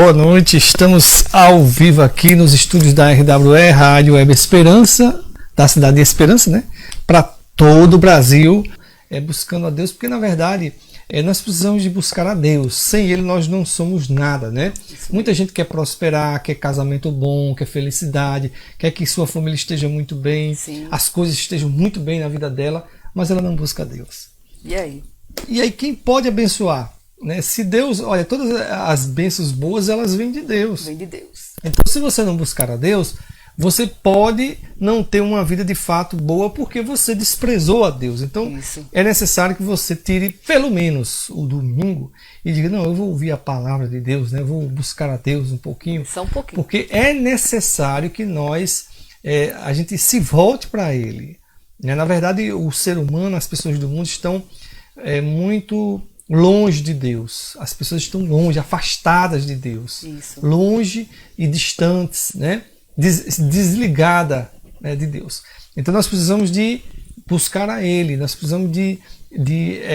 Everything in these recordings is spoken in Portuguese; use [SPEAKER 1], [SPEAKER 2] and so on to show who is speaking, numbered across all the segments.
[SPEAKER 1] Boa noite, estamos ao vivo aqui nos estúdios da RWE, Rádio Web Esperança, da cidade de Esperança, né? Para todo o Brasil, buscando a Deus, porque na verdade nós precisamos de buscar a Deus. Sem Ele nós não somos nada, né? Muita gente quer prosperar, quer casamento bom, quer felicidade, quer que sua família esteja muito bem, as coisas estejam muito bem na vida dela, mas ela não busca a Deus.
[SPEAKER 2] E aí?
[SPEAKER 1] E aí quem pode abençoar? Né? Se Deus, olha, todas as bênçãos boas, elas vêm de Deus.
[SPEAKER 2] Vem de Deus.
[SPEAKER 1] Então, se você não buscar a Deus, você pode não ter uma vida de fato boa porque você desprezou a Deus. Então, é necessário que você tire pelo menos o domingo e diga, não, eu vou ouvir a palavra de Deus, né? Eu vou buscar a Deus um pouquinho.
[SPEAKER 2] Só um pouquinho.
[SPEAKER 1] Porque é necessário que a gente se volte para Ele. Né? Na verdade, o ser humano, as pessoas do mundo estão muito longe de Deus. As pessoas estão longe, afastadas de Deus.
[SPEAKER 2] Isso.
[SPEAKER 1] Longe e distantes, né? Desligada, né, de Deus. Então nós precisamos de buscar a Ele, nós precisamos de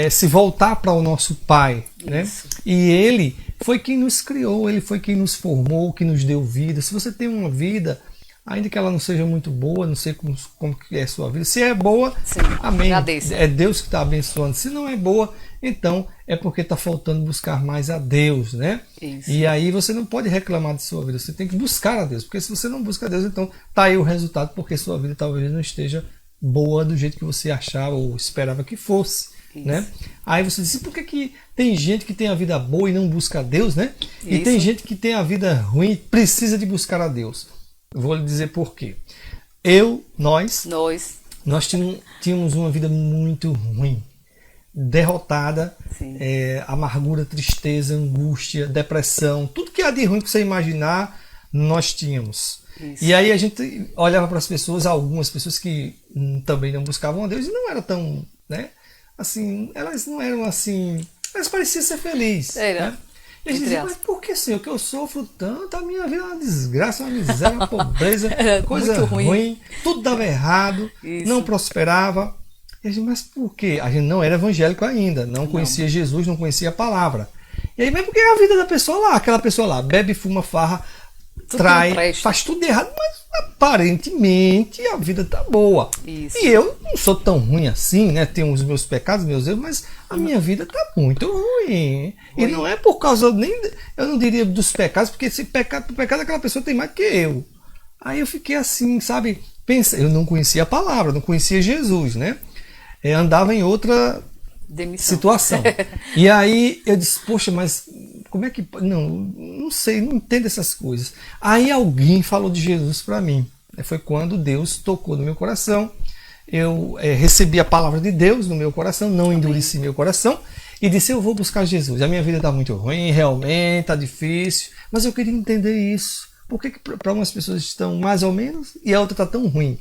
[SPEAKER 1] se voltar para o nosso Pai. Né? E Ele foi quem nos criou, Ele foi quem nos formou, que nos deu vida. Se você tem uma vida, ainda que ela não seja muito boa, não sei como que é a sua vida. Se é boa, amém.
[SPEAKER 2] Agradeço.
[SPEAKER 1] É Deus que está abençoando. Se não é boa, então é porque está faltando buscar mais a Deus, né?
[SPEAKER 2] Isso.
[SPEAKER 1] E aí você não pode reclamar de sua vida, você tem que buscar a Deus. Porque se você não busca a Deus, então tá aí o resultado, porque sua vida talvez não esteja boa do jeito que você achava ou esperava que fosse. Né? Aí você diz, por que tem gente que tem a vida boa e não busca a Deus, né? E tem gente que tem a vida ruim e precisa de buscar a Deus. Vou lhe dizer por quê. Nós tínhamos uma vida muito ruim, derrotada, amargura, tristeza, angústia, depressão, tudo que há de ruim que você imaginar, nós tínhamos. Isso. E aí a gente olhava para as pessoas, algumas pessoas que também não buscavam a Deus e não eram tão, né? Assim, elas não eram assim, elas pareciam ser felizes. Né? E a gente dizia, mas por que, Senhor, que eu sofro tanto? A minha vida é uma desgraça, uma miséria, uma pobreza, coisa ruim, tudo dava errado, não prosperava. E a gente, mas por quê? A gente não era evangélico ainda, não conhecia Jesus, não conhecia a palavra. E aí, mas porque a vida da pessoa lá, aquela pessoa lá, bebe, fuma, farra, trai, faz tudo errado, mas aparentemente a vida tá boa.
[SPEAKER 2] Isso.
[SPEAKER 1] E eu não sou tão ruim assim, né? Tenho os meus pecados, meus erros, mas a minha vida tá muito ruim. E não é por causa, eu não diria dos pecados, porque esse pecado aquela pessoa tem mais que eu. Aí eu fiquei assim, sabe? Eu não conhecia a palavra, não conhecia Jesus, né? Eu andava em outra situação. E aí eu disse, poxa, mas como é que... Não sei, não entendo essas coisas. Aí alguém falou de Jesus para mim. Foi quando Deus tocou no meu coração. Eu recebi a palavra de Deus no meu coração, não endureci meu coração e disse, eu vou buscar Jesus. A minha vida está muito ruim, realmente, está difícil, mas eu queria entender isso. Por que para umas pessoas estão mais ou menos e a outra está tão ruim?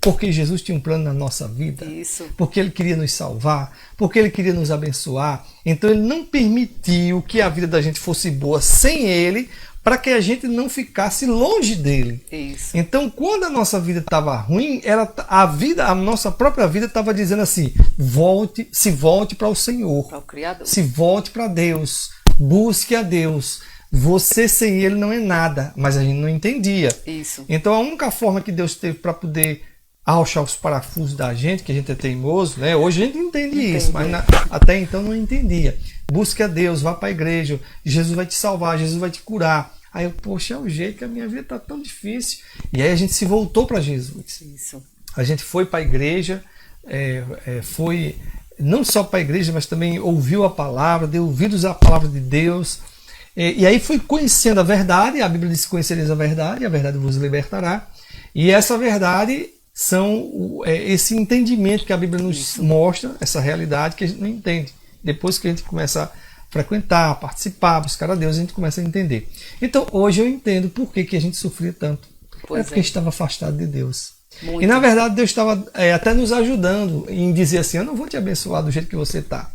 [SPEAKER 1] Porque Jesus tinha um plano na nossa vida.
[SPEAKER 2] Isso.
[SPEAKER 1] Porque Ele queria nos salvar. Porque Ele queria nos abençoar. Então Ele não permitiu que a vida da gente fosse boa sem Ele, para que a gente não ficasse longe dele.
[SPEAKER 2] Isso.
[SPEAKER 1] Então, quando a nossa vida estava ruim, a nossa própria vida estava dizendo assim, se volte para o Senhor.
[SPEAKER 2] Para o Criador.
[SPEAKER 1] Se volte para Deus. Busque a Deus. Você sem Ele não é nada. Mas a gente não entendia.
[SPEAKER 2] Isso.
[SPEAKER 1] Então, a única forma que Deus teve para poder arrochar os parafusos da gente, que a gente é teimoso, né? Hoje a gente entende isso, mas até então não entendia. Busque a Deus, vá para a igreja, Jesus vai te salvar, Jesus vai te curar. Aí eu, poxa, é o jeito que a minha vida está tão difícil. E aí a gente se voltou para Jesus.
[SPEAKER 2] Isso.
[SPEAKER 1] A gente foi para a igreja, foi não só para a igreja, mas também ouviu a palavra, deu ouvidos à palavra de Deus. E aí foi conhecendo a verdade, a Bíblia diz: conhecereis a verdade vos libertará. E essa verdade são esse entendimento que a Bíblia nos mostra, essa realidade que a gente não entende. Depois que a gente começa a frequentar, participar, buscar a Deus, a gente começa a entender. Então, hoje eu entendo por que a gente sofria tanto. Porque a gente estava afastado de Deus.
[SPEAKER 2] Muito.
[SPEAKER 1] E, na verdade, Deus estava até nos ajudando em dizer assim, eu não vou te abençoar do jeito que você está.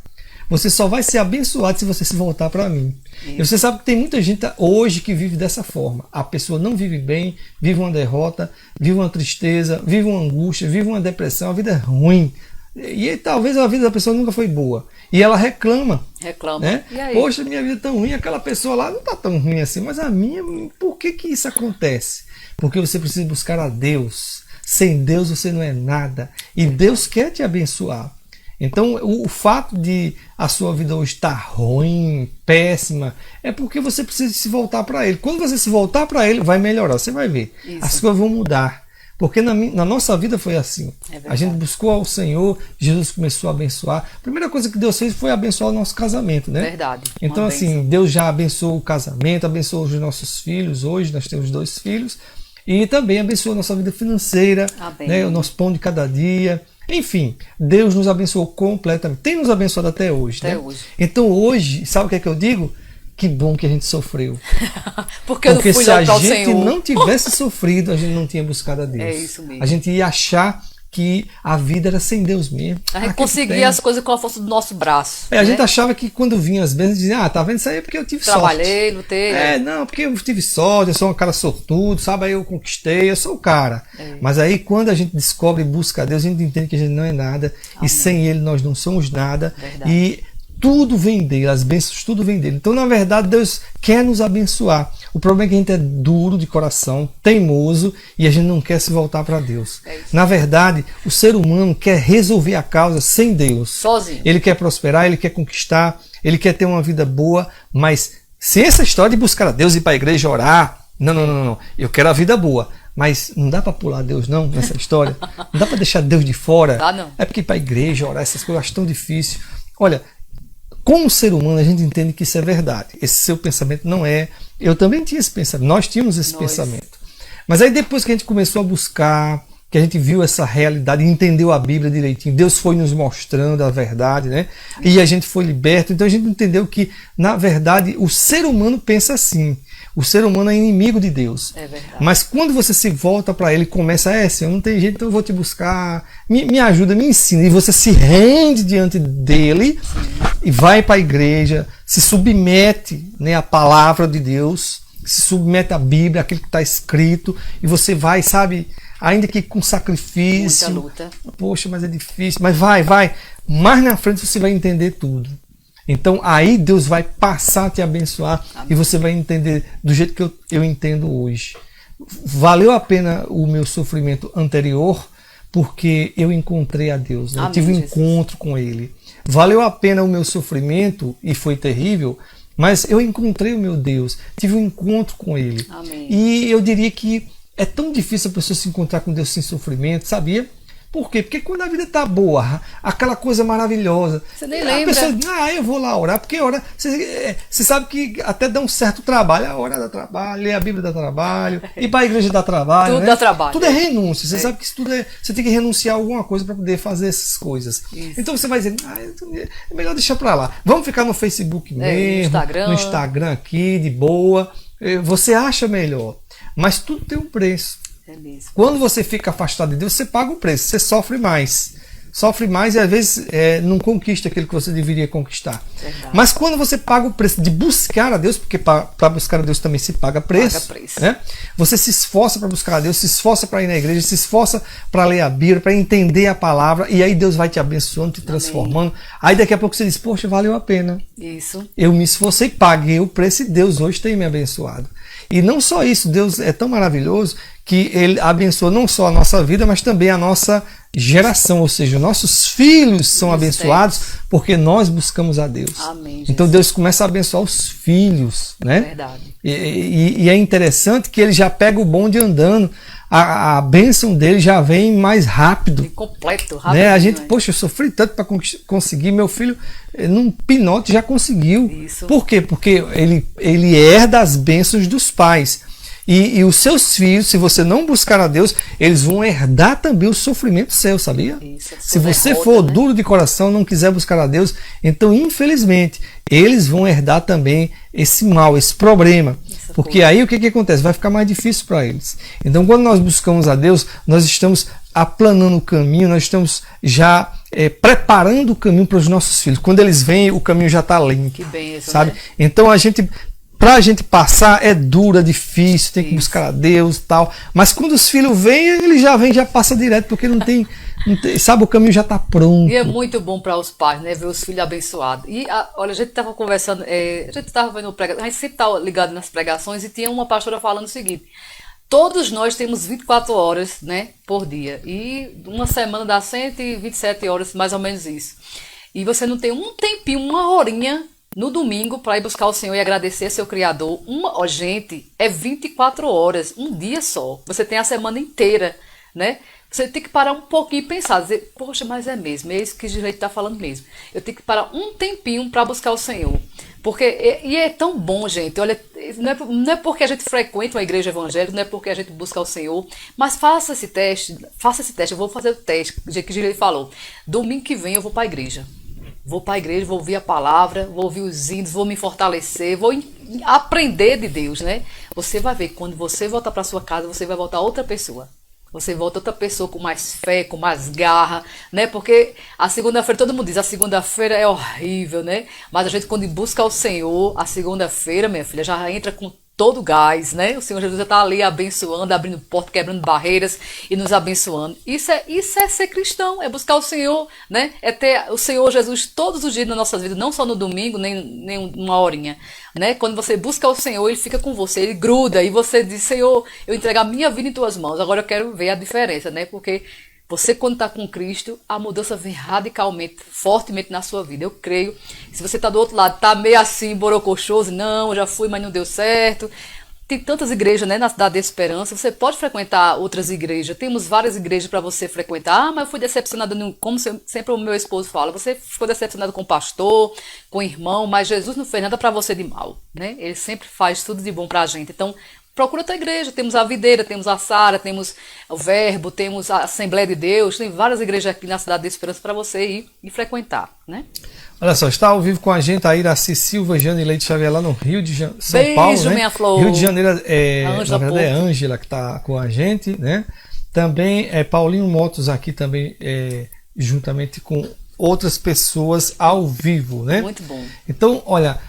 [SPEAKER 1] Você só vai ser abençoado se você se voltar para mim. E você sabe que tem muita gente hoje que vive dessa forma. A pessoa não vive bem, vive uma derrota, vive uma tristeza, vive uma angústia, vive uma depressão, a vida é ruim. E talvez a vida da pessoa nunca foi boa. E ela reclama.
[SPEAKER 2] Reclama.
[SPEAKER 1] Né?
[SPEAKER 2] E aí?
[SPEAKER 1] Poxa, minha vida é tão ruim, aquela pessoa lá não está tão ruim assim, mas a minha, por que que isso acontece? Porque você precisa buscar a Deus. Sem Deus você não é nada. E Deus quer te abençoar. Então, o fato de a sua vida hoje estar ruim, péssima, é porque você precisa se voltar para Ele. Quando você se voltar para Ele, vai melhorar. Você vai ver.
[SPEAKER 2] Isso.
[SPEAKER 1] As coisas vão mudar. Porque na nossa vida foi assim. A gente buscou ao Senhor, Jesus começou a abençoar. A primeira coisa que Deus fez foi abençoar o nosso casamento, né?
[SPEAKER 2] Verdade.
[SPEAKER 1] Então, assim, Deus já abençoou o casamento, abençoou os nossos filhos. Hoje nós temos 2 filhos. E também abençoou a nossa vida financeira, né? O nosso pão de cada dia. Enfim, Deus nos abençoou completamente. Tem nos abençoado até hoje.
[SPEAKER 2] Até
[SPEAKER 1] né?
[SPEAKER 2] hoje.
[SPEAKER 1] Então hoje, sabe o que é que eu digo? Que bom que a gente sofreu.
[SPEAKER 2] Porque eu não fui
[SPEAKER 1] se a
[SPEAKER 2] local
[SPEAKER 1] gente
[SPEAKER 2] Senhor.
[SPEAKER 1] não tivesse sofrido, a gente não tinha buscado a Deus.
[SPEAKER 2] É isso mesmo.
[SPEAKER 1] A gente ia achar que a vida era sem Deus mesmo.
[SPEAKER 2] A gente conseguia as coisas com a força do nosso braço.
[SPEAKER 1] A gente achava que quando vinha as bênçãos, dizia, tá vendo isso aí é porque eu tive
[SPEAKER 2] Trabalhei,
[SPEAKER 1] sorte.
[SPEAKER 2] lutei.
[SPEAKER 1] Não, porque eu tive sorte, eu sou um cara sortudo, sabe? Aí eu conquistei, eu sou o cara. Mas aí quando a gente descobre e busca a Deus, a gente entende que a gente não é nada. E sem Ele nós não somos nada.
[SPEAKER 2] Verdade.
[SPEAKER 1] E tudo vem dele, as bênçãos, tudo vem dele. Então, na verdade, Deus quer nos abençoar. O problema é que a gente é duro de coração, teimoso, e a gente não quer se voltar para Deus. Na verdade, o ser humano quer resolver a causa sem Deus.
[SPEAKER 2] Sozinho.
[SPEAKER 1] Ele quer prosperar, ele quer conquistar, ele quer ter uma vida boa, mas sem essa história de buscar a Deus, ir para a igreja, orar. Não. Eu quero a vida boa. Mas não dá para pular Deus não nessa história. Não dá para deixar Deus de fora.
[SPEAKER 2] Não.
[SPEAKER 1] É porque ir para a igreja, orar, essas coisas eu acho tão difícil. Olha, como ser humano, a gente entende que isso é verdade. Esse seu pensamento não é... Eu também tinha esse pensamento. Nós tínhamos esse pensamento. Mas aí depois que a gente começou a buscar, que a gente viu essa realidade, entendeu a Bíblia direitinho, Deus foi nos mostrando a verdade, né? E a gente foi liberto. Então a gente entendeu que, na verdade, o ser humano pensa assim. O ser humano é inimigo de Deus.
[SPEAKER 2] É verdade.
[SPEAKER 1] Mas quando você se volta para Ele e começa, Senhor, não tem jeito, então eu vou te buscar, me ajuda, me ensina. E você se rende diante dEle e vai para a igreja, se submete, né, à palavra de Deus, se submete à Bíblia, aquilo que está escrito, e você vai, sabe, ainda que com sacrifício.
[SPEAKER 2] Muita luta.
[SPEAKER 1] Poxa, mas é difícil. Mas vai. Mais na frente você vai entender tudo. Então aí Deus vai passar a te abençoar. Amém. E você vai entender do jeito que eu entendo hoje. Valeu a pena o meu sofrimento anterior porque eu encontrei a Deus. Né?
[SPEAKER 2] Amém,
[SPEAKER 1] eu tive um
[SPEAKER 2] Jesus.
[SPEAKER 1] encontro com Ele. Valeu a pena o meu sofrimento e foi terrível, mas eu encontrei o meu Deus. Tive um encontro com Ele.
[SPEAKER 2] Amém.
[SPEAKER 1] E eu diria que é tão difícil a pessoa se encontrar com Deus sem sofrimento, sabia? Por quê? Porque quando a vida está boa, aquela coisa maravilhosa,
[SPEAKER 2] você nem
[SPEAKER 1] a
[SPEAKER 2] lembra.
[SPEAKER 1] pessoa, eu vou lá orar, porque orar, você sabe que até dá um certo trabalho, a orar dá trabalho, ler a Bíblia dá trabalho, ir para a igreja dá trabalho.
[SPEAKER 2] Tudo
[SPEAKER 1] né?
[SPEAKER 2] dá trabalho.
[SPEAKER 1] Tudo é renúncia, você sabe que isso tudo você tem que renunciar a alguma coisa para poder fazer essas coisas.
[SPEAKER 2] Isso.
[SPEAKER 1] Então você vai dizer, é melhor deixar para lá, vamos ficar no Facebook mesmo, no Instagram aqui, de boa, você acha melhor, mas tudo tem um preço.
[SPEAKER 2] É mesmo.
[SPEAKER 1] Quando você fica afastado de Deus, você paga o preço, você sofre mais. Sofre mais e às vezes não conquista aquilo que você deveria conquistar.
[SPEAKER 2] Verdade.
[SPEAKER 1] Mas quando você paga o preço de buscar a Deus, porque para buscar a Deus também se paga preço.
[SPEAKER 2] Paga preço.
[SPEAKER 1] Né? Você se esforça para buscar a Deus, se esforça para ir na igreja, se esforça para ler a Bíblia, para entender a palavra, e aí Deus vai te abençoando, te transformando. Amém. Aí daqui a pouco você diz, poxa, valeu a pena.
[SPEAKER 2] Isso.
[SPEAKER 1] Eu me esforcei, paguei o preço e Deus hoje tem me abençoado. E não só isso, Deus é tão maravilhoso que Ele abençoa não só a nossa vida, mas também a nossa geração, ou seja, nossos filhos são abençoados porque nós buscamos a Deus.
[SPEAKER 2] Amém,
[SPEAKER 1] então Deus começa a abençoar os filhos, né?
[SPEAKER 2] Verdade.
[SPEAKER 1] E é interessante que Ele já pega o bonde andando, a bênção dele já vem mais rápido.
[SPEAKER 2] Completo, rápido.
[SPEAKER 1] Né? A gente, poxa, eu sofri tanto para conseguir, meu filho num pinote já conseguiu.
[SPEAKER 2] Isso.
[SPEAKER 1] Por quê? Porque ele herda as bênçãos dos pais. E os seus filhos, se você não buscar a Deus, eles vão herdar também o sofrimento seu, sabia?
[SPEAKER 2] Isso,
[SPEAKER 1] se você for duro de coração, não quiser buscar a Deus, então infelizmente eles vão herdar também esse mal, esse problema. Porque aí o que acontece? Vai ficar mais difícil para eles. Então quando nós buscamos a Deus, nós estamos aplanando o caminho, nós estamos já preparando o caminho para os nossos filhos. Quando eles vêm, o caminho já está limpo.
[SPEAKER 2] Que bênção,
[SPEAKER 1] sabe?
[SPEAKER 2] Né?
[SPEAKER 1] Então pra gente passar é duro, é difícil, tem que buscar a Deus e tal. Mas quando os filhos vêm, ele já passa direto, porque não tem Sabe, o caminho já está pronto.
[SPEAKER 2] E é muito bom para os pais, né? Ver os filhos abençoados. E olha, a gente estava conversando, a gente estava vendo pregação, a gente sempre está ligado nas pregações e tinha uma pastora falando o seguinte: todos nós temos 24 horas, né, por dia. E uma semana dá 127 horas, mais ou menos isso. E você não tem um tempinho, uma horinha no domingo para ir buscar o Senhor e agradecer seu Criador. Gente, é 24 horas, um dia só. Você tem a semana inteira, né? Você tem que parar um pouquinho e pensar, dizer, poxa, mas é mesmo, é isso que o direito está falando mesmo. Eu tenho que parar um tempinho para buscar o Senhor. Porque, e é tão bom, gente, olha, não é porque a gente frequenta uma igreja evangélica, não é porque a gente busca o Senhor, mas faça esse teste, eu vou fazer o teste, do jeito que o direito falou. Domingo que vem eu vou para a igreja. Vou para a igreja, vou ouvir a palavra, vou ouvir os hinos, vou me fortalecer, vou aprender de Deus, né? Você vai ver, quando você voltar para sua casa, você vai voltar outra pessoa. Você volta outra pessoa com mais fé, com mais garra, né? Porque a segunda-feira, todo mundo diz, a segunda-feira é horrível, né? Mas a gente, quando busca o Senhor, a segunda-feira, minha filha, já entra com todo o gás, né? O Senhor Jesus já está ali abençoando, abrindo portas, quebrando barreiras e nos abençoando. Isso é ser cristão, é buscar o Senhor, né? É ter o Senhor Jesus todos os dias nas nossas vidas, não só no domingo, nem uma horinha, né? Quando você busca o Senhor, Ele fica com você, Ele gruda e você diz, Senhor, eu entrego a minha vida em Tuas mãos. Agora eu quero ver a diferença, né? Porque você, quando está com Cristo, a mudança vem radicalmente, fortemente na sua vida. Eu creio. Se você está do outro lado, está meio assim, borocochoso, não, já fui, mas não deu certo. Tem tantas igrejas, né, na Cidade da Esperança. Você pode frequentar outras igrejas. Temos várias igrejas para você frequentar. Ah, mas eu fui decepcionado, como sempre o meu esposo fala. Você ficou decepcionado com o pastor, com o irmão, mas Jesus não fez nada para você de mal, né? Ele sempre faz tudo de bom para a gente. Então, procura outra igreja, temos a Videira, temos a Sara, temos o Verbo, temos a Assembleia de Deus, tem várias igrejas aqui na Cidade da Esperança para você ir e frequentar, né?
[SPEAKER 1] Olha só, está ao vivo com a gente a Iraci Silva, Jane Leite Xavier lá no Rio de Janeiro, São
[SPEAKER 2] Beijo,
[SPEAKER 1] Paulo, né?
[SPEAKER 2] minha flor.
[SPEAKER 1] Rio de Janeiro, na verdade é
[SPEAKER 2] Porto.
[SPEAKER 1] Ângela que está com a gente, né? Também é Paulinho Motos aqui também, juntamente com outras pessoas ao vivo, né?
[SPEAKER 2] Muito bom.
[SPEAKER 1] Então, olha,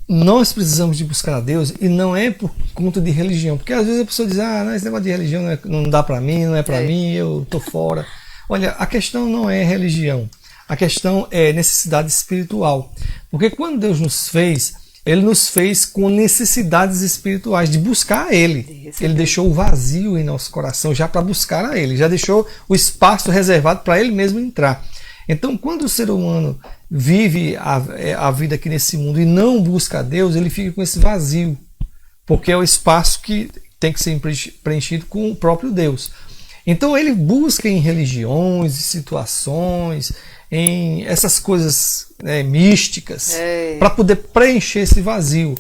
[SPEAKER 1] nós precisamos de buscar a Deus e não é por conta de religião, porque às vezes a pessoa diz, não, esse negócio de religião não dá para mim, não é para mim, eu tô fora. Olha, a questão não é religião, a questão é necessidade espiritual, porque quando Deus nos fez, Ele nos fez com necessidades espirituais de buscar a Ele. Ele deixou o vazio em nosso coração já para buscar a Ele, já deixou o espaço reservado para Ele mesmo entrar. Então, quando o ser humano vive a vida aqui nesse mundo e não busca a Deus, ele fica com esse vazio, porque é o espaço que tem que ser preenchido com o próprio Deus. Então, ele busca em religiões, em situações, em essas coisas místicas, para poder preencher esse vazio.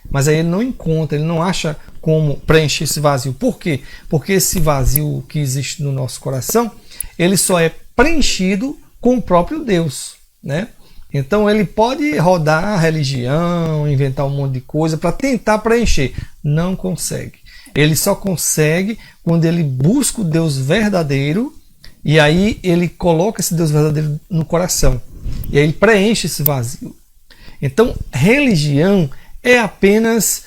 [SPEAKER 1] Mas aí ele não encontra, ele não acha como preencher esse vazio. Por quê? Porque esse vazio que existe no nosso coração, ele só é preenchido com o próprio Deus, né? Então ele pode rodar a religião, inventar um monte de coisa para tentar preencher. Não consegue. Ele só consegue quando ele busca o Deus verdadeiro e aí ele coloca esse Deus verdadeiro no coração. E aí ele preenche esse vazio. Então religião é apenas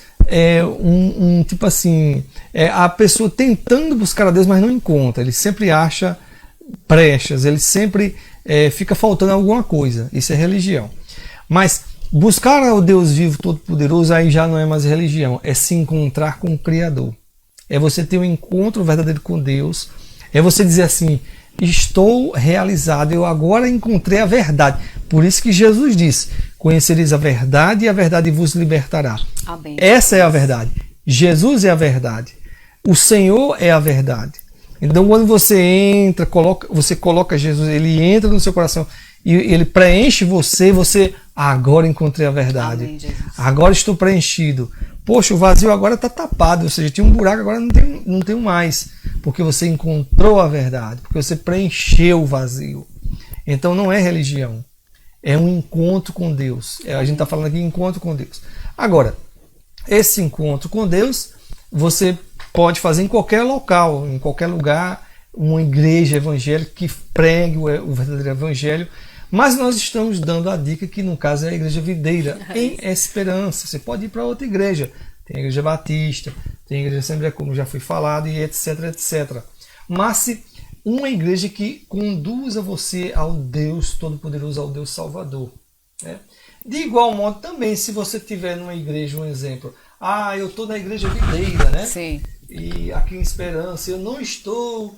[SPEAKER 1] tipo assim, a pessoa tentando buscar a Deus, mas não encontra. Ele sempre acha brechas, ele sempre fica faltando alguma coisa. Isso é religião. Mas buscar o Deus vivo, todo-poderoso, aí já não é mais religião. É se encontrar com o Criador. É você ter um encontro verdadeiro com Deus. É você dizer assim, estou realizado, eu agora encontrei a verdade. Por isso que Jesus disse, conhecereis a verdade e a verdade vos libertará.
[SPEAKER 2] Amém.
[SPEAKER 1] Essa é a verdade. Jesus é a verdade. O Senhor é a verdade. Então, quando você entra, você coloca Jesus, ele entra no seu coração e ele preenche você, agora encontrei a verdade.
[SPEAKER 2] Amém, Jesus.
[SPEAKER 1] Agora estou preenchido. Poxa, o vazio agora está tapado, ou seja, tinha um buraco, agora não tem mais. Porque você encontrou a verdade, porque você preencheu o vazio. Então, não é religião, é um encontro com Deus. A gente está falando aqui de encontro com Deus. Agora, esse encontro com Deus, você pode fazer em qualquer local, em qualquer lugar, uma igreja evangélica que pregue o verdadeiro evangelho, mas nós estamos dando a dica que no caso é a Igreja Videira, em Esperança. Você pode ir para outra igreja, tem a Igreja Batista, tem a Igreja Assembleia, como já foi falado, e etc, etc. Mas uma igreja que conduza você ao Deus Todo-Poderoso, ao Deus Salvador. Né? De igual modo também, se você tiver numa igreja, um exemplo, eu estou na igreja videira, né?
[SPEAKER 2] Sim.
[SPEAKER 1] E aqui em Esperança, eu não estou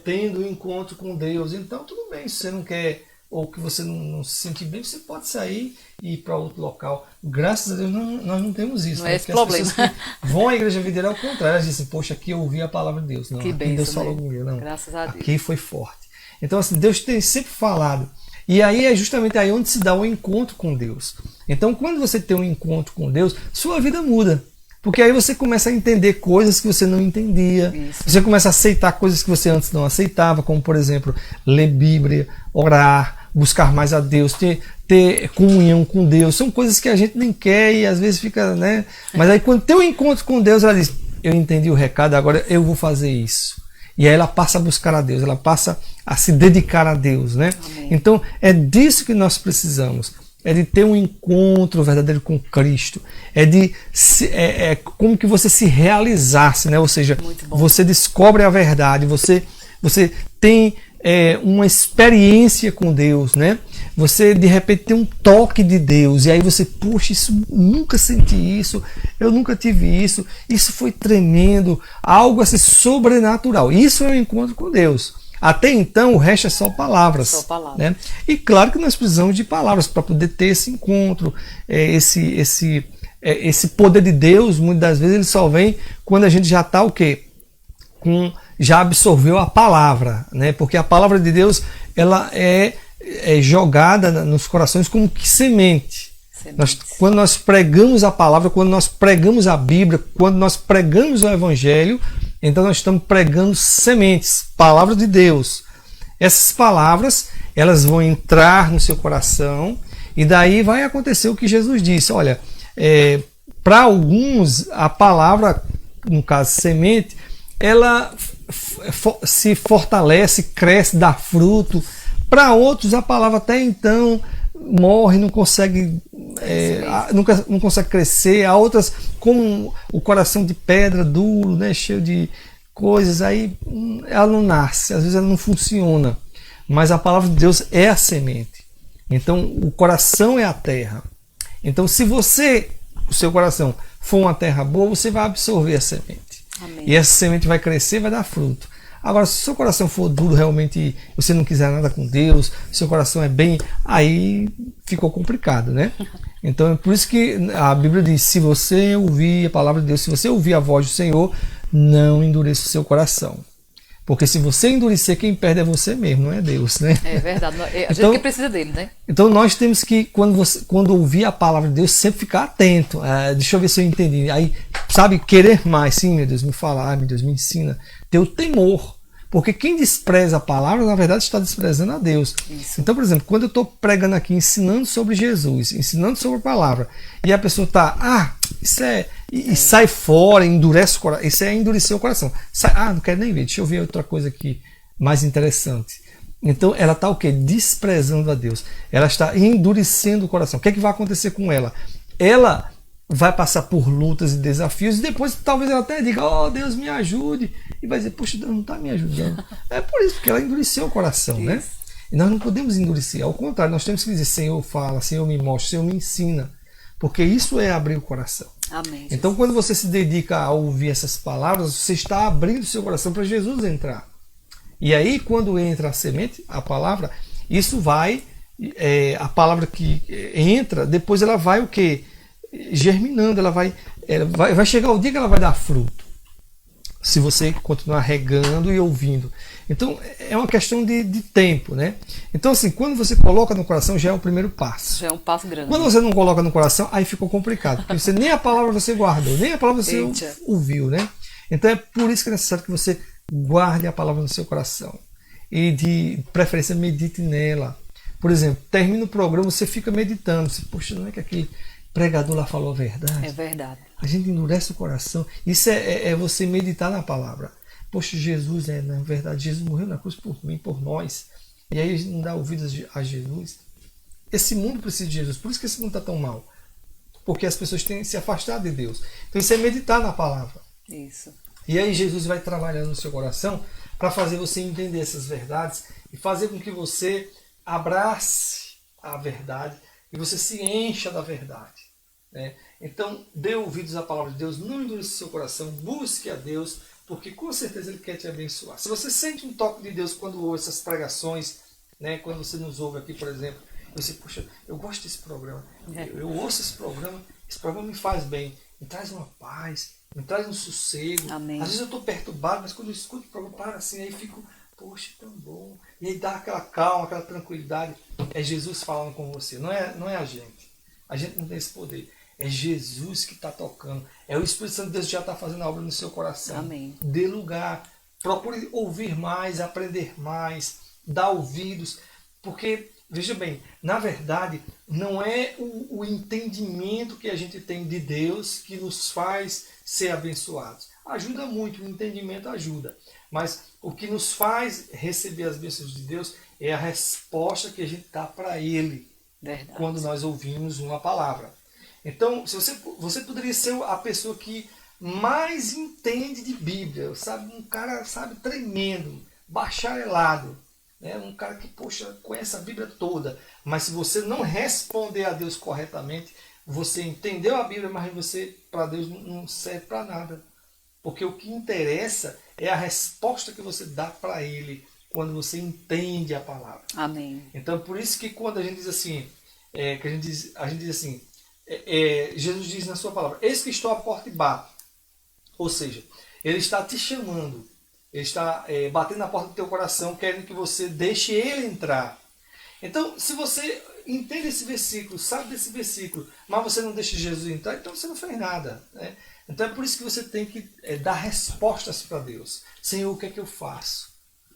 [SPEAKER 1] tendo um encontro com Deus. Então, tudo bem, se você não quer, ou que você não se sente bem, você pode sair e ir para outro local. Graças a Deus, nós não temos isso.
[SPEAKER 2] Não
[SPEAKER 1] né?
[SPEAKER 2] é esse
[SPEAKER 1] Porque
[SPEAKER 2] problema.
[SPEAKER 1] as pessoas que vão à igreja videira, ao contrário, elas dizem, poxa, aqui eu ouvi a palavra de Deus. Não,
[SPEAKER 2] Que
[SPEAKER 1] aqui
[SPEAKER 2] bênção,
[SPEAKER 1] Deus falou
[SPEAKER 2] né?
[SPEAKER 1] comigo. Não,
[SPEAKER 2] Graças a Deus.
[SPEAKER 1] aqui foi forte. Então, assim, Deus tem sempre falado. E aí é justamente aí onde se dá o encontro com Deus. Então, quando você tem um encontro com Deus, sua vida muda. Porque aí você começa a entender coisas que você não entendia.
[SPEAKER 2] Isso.
[SPEAKER 1] Você começa a aceitar coisas que você antes não aceitava, como, por exemplo, ler Bíblia, orar, buscar mais a Deus, ter comunhão com Deus. São coisas que a gente nem quer e às vezes fica, né? Mas aí quando tem um encontro com Deus, ela diz, eu entendi o recado, agora eu vou fazer isso. E aí ela passa a buscar a Deus, ela passa a se dedicar a Deus, né?
[SPEAKER 2] Amém.
[SPEAKER 1] Então é disso que nós precisamos. É de ter um encontro verdadeiro com Cristo. É de como que você se realizasse, né? Ou seja, você descobre a verdade, você tem uma experiência com Deus, né? Você de repente tem um toque de Deus e aí você, puxa, nunca senti isso, eu nunca tive isso foi tremendo, algo assim sobrenatural. Isso é um encontro com Deus. Até então, o resto é só palavras.
[SPEAKER 2] Só palavras.
[SPEAKER 1] Né? E claro que nós precisamos de palavras para poder ter esse encontro, esse poder de Deus. Muitas das vezes ele só vem quando a gente já está o quê? Já absorveu a palavra, né? Porque a palavra de Deus ela é jogada nos corações como que semente. Quando nós pregamos a palavra, quando nós pregamos a Bíblia, quando nós pregamos o Evangelho, então nós estamos pregando sementes, palavras de Deus. Essas palavras, elas vão entrar no seu coração e daí vai acontecer o que Jesus disse. Olha, para alguns a palavra, no caso semente, ela se fortalece, cresce, dá fruto. Para outros a palavra até então morre, não consegue não consegue crescer. Há outras como o coração de pedra duro, né, cheio de coisas, aí ela não nasce, às vezes ela não funciona. Mas a palavra de Deus é a semente. Então o coração é a terra. Então se o seu coração for uma terra boa, você vai absorver a semente.
[SPEAKER 2] Amém.
[SPEAKER 1] E essa semente vai crescer, vai dar fruto. Agora, se o seu coração for duro, realmente você não quiser nada com Deus, seu coração é bem, aí ficou complicado, né? Então é por isso que a Bíblia diz, se você ouvir a palavra de Deus, se você ouvir a voz do Senhor, não endureça o seu coração. Porque se você endurecer, quem perde é você mesmo, não é Deus, né?
[SPEAKER 2] É verdade. A gente
[SPEAKER 1] Então,
[SPEAKER 2] que precisa dele, né?
[SPEAKER 1] Então nós temos que, quando ouvir a palavra de Deus, sempre ficar atento. Deixa eu ver se eu entendi. Aí, sabe, querer mais. Sim, meu Deus, me fala. Meu Deus, me ensina. Ter o temor. Porque quem despreza a palavra, na verdade, está desprezando a Deus.
[SPEAKER 2] Isso.
[SPEAKER 1] Então, por exemplo, quando eu estou pregando aqui, ensinando sobre Jesus, ensinando sobre a palavra, e a pessoa está, isso e sai fora, endurece o coração. Isso é endurecer o coração. Não quero nem ver, deixa eu ver outra coisa aqui mais interessante. Então, ela está o quê? Desprezando a Deus. Ela está endurecendo o coração. O que é que vai acontecer com ela? Ela vai passar por lutas e desafios e depois talvez ela até diga, Deus me ajude, e vai dizer, poxa, Deus não está me ajudando. É por isso, porque ela endureceu o coração,
[SPEAKER 2] isso.
[SPEAKER 1] né? E nós não podemos endurecer, ao contrário, nós temos que dizer, Senhor fala, Senhor me mostra, Senhor me ensina, porque isso é abrir o coração.
[SPEAKER 2] Amém.
[SPEAKER 1] Então quando você se dedica a ouvir essas palavras, você está abrindo o seu coração para Jesus entrar. E aí quando entra a semente, a palavra, isso vai, a palavra que entra, depois ela vai o quê? Germinando, ela vai chegar o dia que ela vai dar fruto, se você continuar regando e ouvindo. Então é uma questão de tempo, né? Então assim, quando você coloca no coração, já é o primeiro passo.
[SPEAKER 2] Já é um passo grande.
[SPEAKER 1] Quando você não coloca no coração, aí ficou complicado, porque você nem a palavra você guardou, nem a palavra você ouviu, né? Então é por isso que é necessário que você guarde a palavra no seu coração e de preferência medite nela. Por exemplo, termina o programa, você fica meditando, você, poxa, não é que aquele pregador lá falou a verdade?
[SPEAKER 2] É verdade.
[SPEAKER 1] A gente endurece o coração. Isso é você meditar na palavra. Poxa, Jesus, na verdade, Jesus morreu na cruz por mim, por nós. E aí a gente não dá ouvidos a Jesus. Esse mundo precisa de Jesus. Por isso que esse mundo está tão mal. Porque as pessoas têm se afastado de Deus. Então isso é meditar na palavra.
[SPEAKER 2] Isso.
[SPEAKER 1] E aí Jesus vai trabalhando no seu coração para fazer você entender essas verdades e fazer com que você abrace a verdade e você se encha da verdade, né? Então, dê ouvidos à palavra de Deus, não endureça seu coração, busque a Deus, porque com certeza Ele quer te abençoar. Se você sente um toque de Deus quando ouve essas pregações, né, quando você nos ouve aqui, por exemplo, você, poxa, eu gosto desse programa, eu ouço esse programa me faz bem, me traz uma paz, me traz um sossego.
[SPEAKER 2] Amém.
[SPEAKER 1] Às vezes eu estou perturbado, mas quando eu escuto o programa, para assim, aí fico, poxa, tão bom. E aí dá aquela calma, aquela tranquilidade. É Jesus falando com você, não é a gente. A gente não tem esse poder. É Jesus que está tocando. É o Espírito Santo de Deus que já está fazendo a obra no seu coração.
[SPEAKER 2] Amém.
[SPEAKER 1] Dê lugar. Procure ouvir mais, aprender mais, dar ouvidos. Porque, veja bem, na verdade, não é o entendimento que a gente tem de Deus que nos faz ser abençoados. Ajuda muito, o entendimento ajuda. Mas o que nos faz receber as bênçãos de Deus é a resposta que a gente dá para Ele. Verdade. Quando nós ouvimos uma palavra. Então, se você poderia ser a pessoa que mais entende de Bíblia, sabe? Um cara, sabe, tremendo, bacharelado, né? Um cara que, poxa, conhece a Bíblia toda. Mas se você não responder a Deus corretamente, você entendeu a Bíblia, mas você, para Deus, não serve para nada. Porque o que interessa é a resposta que você dá para Ele quando você entende a palavra.
[SPEAKER 2] Amém.
[SPEAKER 1] Então, por isso que quando a gente diz assim, que a gente diz assim, Jesus diz na sua palavra, eis que estou à porta e bato. Ou seja, Ele está te chamando, Ele está batendo na porta do teu coração, querendo que você deixe Ele entrar. Então, se você entende esse versículo, sabe desse versículo, mas você não deixa Jesus entrar, então você não fez nada, né? Então é por isso que você tem que dar respostas para Deus. Senhor, o que é que eu faço?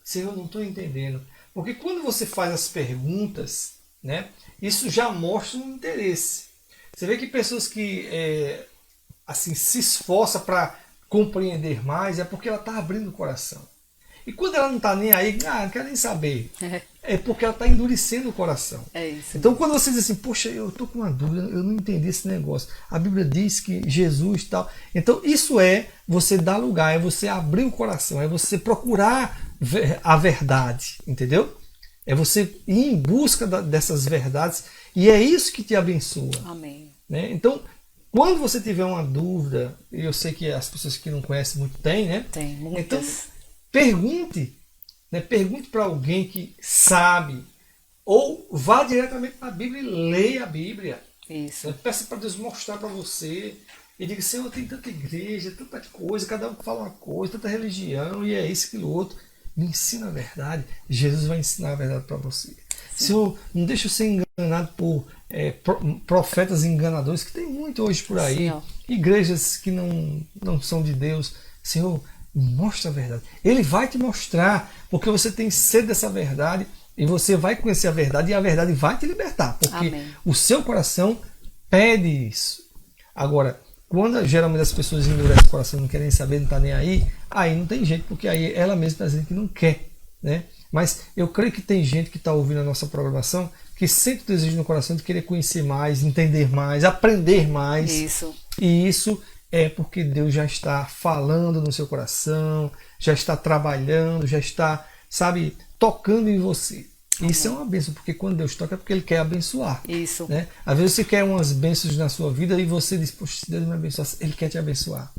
[SPEAKER 1] Senhor, eu não estou entendendo. Porque quando você faz as perguntas, né, isso já mostra um interesse. Você vê que pessoas que assim, se esforçam para compreender mais é porque ela está abrindo o coração. E quando ela não está nem aí, não quero nem saber. É porque ela está endurecendo o coração.
[SPEAKER 2] É isso.
[SPEAKER 1] Então quando você diz assim, poxa, eu estou com uma dúvida, eu não entendi esse negócio. A Bíblia diz que Jesus e tal. Então isso é você dar lugar, é você abrir o coração, é você procurar a verdade, entendeu? É você ir em busca dessas verdades e é isso que te abençoa.
[SPEAKER 2] Amém.
[SPEAKER 1] Né? Então, quando você tiver uma dúvida, e eu sei que as pessoas que não conhecem muito têm, né?
[SPEAKER 2] Tem muitas.
[SPEAKER 1] Então, pergunte, né? Pergunte para alguém que sabe, ou vá diretamente para a Bíblia e leia a Bíblia.
[SPEAKER 2] Isso.
[SPEAKER 1] Né? Peça para Deus mostrar para você e diga, Senhor, tem tanta igreja, tanta coisa, cada um fala uma coisa, tanta religião, e é isso, aquilo, outro. Me ensina a verdade, Jesus vai ensinar a verdade para você. Sim. Senhor, não deixa eu ser enganado por profetas enganadores, que tem muito hoje por aí, sim, igrejas que não são de Deus. Senhor, mostra a verdade. Ele vai te mostrar, porque você tem sede dessa verdade, e você vai conhecer a verdade, e a verdade vai te libertar, porque Amém. O seu coração pede isso. Agora, quando geralmente as pessoas endurecem o coração, não querem saber, não está nem aí não tem jeito, porque aí ela mesma está dizendo que não quer, né? Mas eu creio que tem gente que está ouvindo a nossa programação que sente o desejo no coração de querer conhecer mais, entender mais, aprender mais.
[SPEAKER 2] Isso.
[SPEAKER 1] E isso é porque Deus já está falando no seu coração, já está trabalhando, já está, sabe, tocando em você. Amém. Isso é uma bênção, porque quando Deus toca é porque Ele quer abençoar.
[SPEAKER 2] Isso.
[SPEAKER 1] Né? Às vezes você quer umas bênçãos na sua vida e você diz, poxa, se Deus me abençoar, Ele quer te abençoar.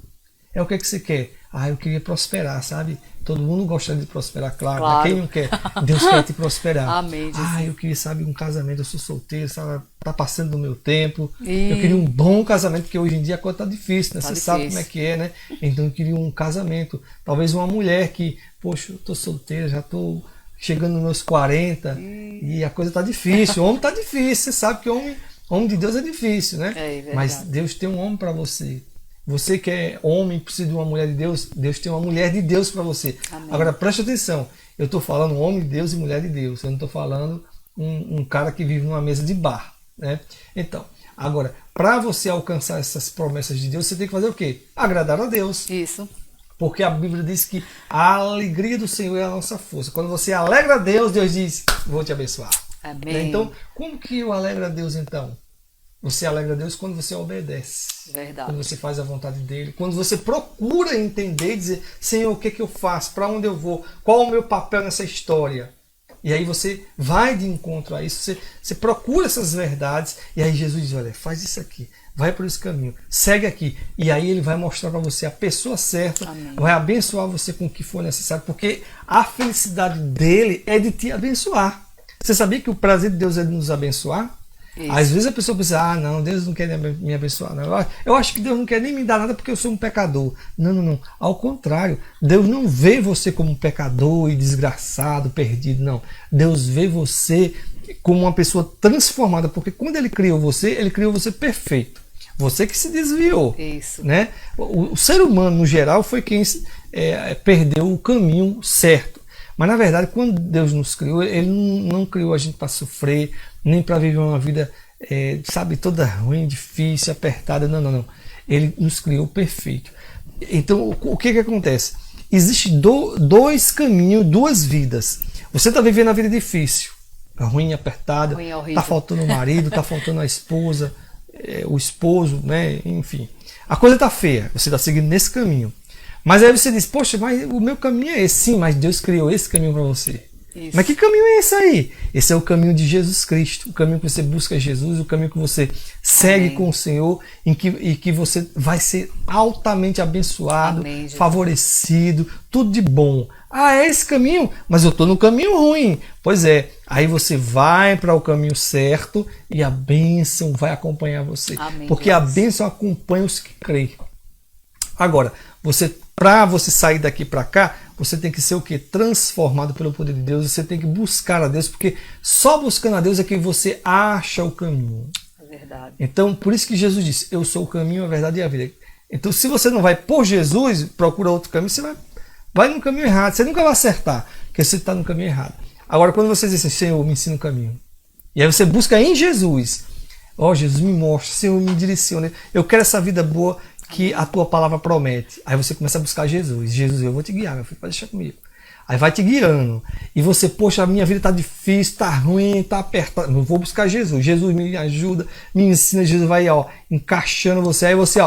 [SPEAKER 1] É o que você quer? Eu queria prosperar, sabe? Todo mundo gosta de prosperar, claro. Mas quem não quer? Deus quer te prosperar.
[SPEAKER 2] Amém.
[SPEAKER 1] Eu queria, sabe, um casamento, eu sou solteiro, sabe? Tá passando do meu tempo. Eu queria um bom casamento, porque hoje em dia a coisa tá difícil, né? Você sabe como é que é, né? Então eu queria um casamento. Talvez uma mulher que, poxa, eu tô solteira, já tô chegando nos meus 40 e a coisa tá difícil. O homem tá difícil, você sabe que homem de Deus é difícil, né? Mas Deus tem um homem para você. Você que é homem, precisa de uma mulher de Deus, Deus tem uma mulher de Deus para você. Amém. Agora preste atenção, eu estou falando homem de Deus e mulher de Deus, eu não estou falando um cara que vive numa mesa de bar, né? Então, agora, para você alcançar essas promessas de Deus, você tem que fazer o quê? Agradar a Deus.
[SPEAKER 2] Isso.
[SPEAKER 1] Porque a Bíblia diz que a alegria do Senhor é a nossa força. Quando você alegra a Deus, Deus diz, vou te abençoar.
[SPEAKER 2] Amém.
[SPEAKER 1] Então, como que eu alegro a Deus então? Você alegra a Deus quando você obedece.
[SPEAKER 2] Verdade.
[SPEAKER 1] Quando você faz a vontade dele. Quando você procura entender e dizer, Senhor, o que é que eu faço? Para onde eu vou? Qual é o meu papel nessa história? E aí você vai de encontro a isso. Você procura essas verdades. E aí Jesus diz, olha, faz isso aqui. Vai por esse caminho. Segue aqui. E aí ele vai mostrar para você a pessoa certa.
[SPEAKER 2] Amém.
[SPEAKER 1] Vai abençoar você com o que for necessário. Porque a felicidade dele é de te abençoar. Você sabia que o prazer de Deus é de nos abençoar?
[SPEAKER 2] Isso.
[SPEAKER 1] Às vezes a pessoa pensa, não, Deus não quer me abençoar. Não. Eu acho que Deus não quer nem me dar nada porque eu sou um pecador. Não. Ao contrário, Deus não vê você como um pecador e desgraçado, perdido, não. Deus vê você como uma pessoa transformada, porque quando Ele criou você perfeito. Você que se desviou.
[SPEAKER 2] Isso.
[SPEAKER 1] Né? O ser humano, no geral, foi quem perdeu o caminho certo. Mas, na verdade, quando Deus nos criou, Ele não criou a gente para sofrer, nem para viver uma vida, toda ruim, difícil, apertada. Não. Ele nos criou perfeito. Então, o que acontece? Existem dois caminhos, duas vidas. Você está vivendo a vida difícil, ruim, apertada, está faltando o marido, está faltando a esposa, o esposo, né? Enfim. A coisa está feia, você está seguindo nesse caminho. Mas aí você diz, poxa, mas o meu caminho é esse. Sim, mas Deus criou esse caminho para você. Isso. Mas que caminho é esse aí? Esse é o caminho de Jesus Cristo. O caminho que você busca Jesus, o caminho que você segue com o Senhor, e que você vai ser altamente abençoado, favorecido, tudo de bom. Ah, é esse caminho? Mas eu estou no caminho ruim. Pois é, aí você vai para o caminho certo e a bênção vai acompanhar você.
[SPEAKER 2] Amém,
[SPEAKER 1] porque Jesus. A bênção acompanha os que creem. Agora, para você sair daqui para cá, você tem que ser o quê? Transformado pelo poder de Deus. Você tem que buscar a Deus, porque só buscando a Deus é que você acha o caminho.
[SPEAKER 2] É verdade.
[SPEAKER 1] Então, por isso que Jesus disse, eu sou o caminho, a verdade e a vida. Então, se você não vai por Jesus, procura outro caminho, você vai no caminho errado. Você nunca vai acertar, porque você está no caminho errado. Agora, quando você diz assim, Senhor, me ensina o caminho. E aí você busca em Jesus. Jesus, me mostra, Senhor, me direciona. Eu quero essa vida boa que a tua palavra promete. Aí você começa a buscar Jesus. Jesus, eu vou te guiar, meu filho, pode deixar comigo. Aí vai te guiando. E você, poxa, a minha vida está difícil, está ruim, está apertada. Eu vou buscar Jesus. Jesus me ajuda, me ensina. Jesus vai, encaixando você. Aí você,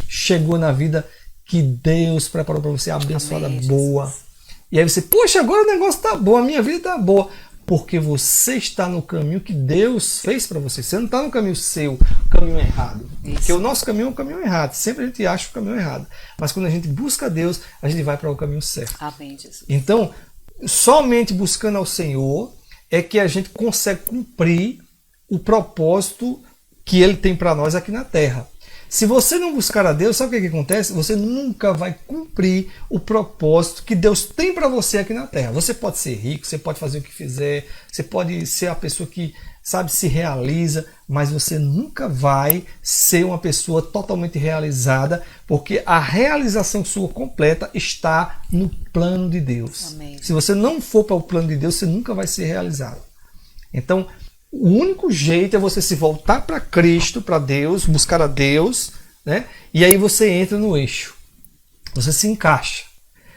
[SPEAKER 1] chegou na vida que Deus preparou para você, abençoada, amém, boa. Jesus. E aí você, poxa, agora o negócio está bom, a minha vida está boa. Porque você está no caminho que Deus fez para você. Você não está no caminho seu, caminho errado. Isso. Porque o nosso caminho é um caminho errado. Sempre a gente acha o caminho errado. Mas quando a gente busca Deus, a gente vai para o caminho certo.
[SPEAKER 2] Amém, Jesus.
[SPEAKER 1] Então, somente buscando ao Senhor é que a gente consegue cumprir o propósito que Ele tem para nós aqui na Terra. Se você não buscar a Deus, sabe o que acontece? Você nunca vai cumprir o propósito que Deus tem para você aqui na Terra. Você pode ser rico, você pode fazer o que fizer, você pode ser a pessoa que, se realiza, mas você nunca vai ser uma pessoa totalmente realizada, porque a realização sua completa está no plano de Deus.
[SPEAKER 2] Amém.
[SPEAKER 1] Se você não for para o plano de Deus, você nunca vai ser realizado. Então, o único jeito é você se voltar para Cristo, para Deus, buscar a Deus, né? E aí você entra no eixo. Você se encaixa.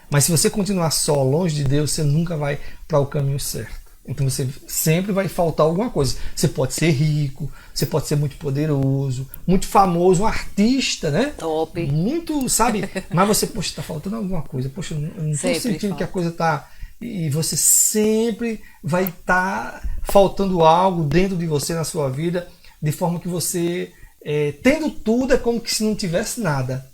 [SPEAKER 1] Mas se você continuar só longe de Deus, você nunca vai para o caminho certo. Então você sempre vai faltar alguma coisa. Você pode ser rico, você pode ser muito poderoso, muito famoso, um artista, né?
[SPEAKER 2] Top.
[SPEAKER 1] Muito, mas você, poxa, está faltando alguma coisa. Poxa, eu não estou sentindo que a coisa está... E você sempre vai estar faltando algo dentro de você, na sua vida, de forma que você, tendo tudo, é como que se não tivesse nada.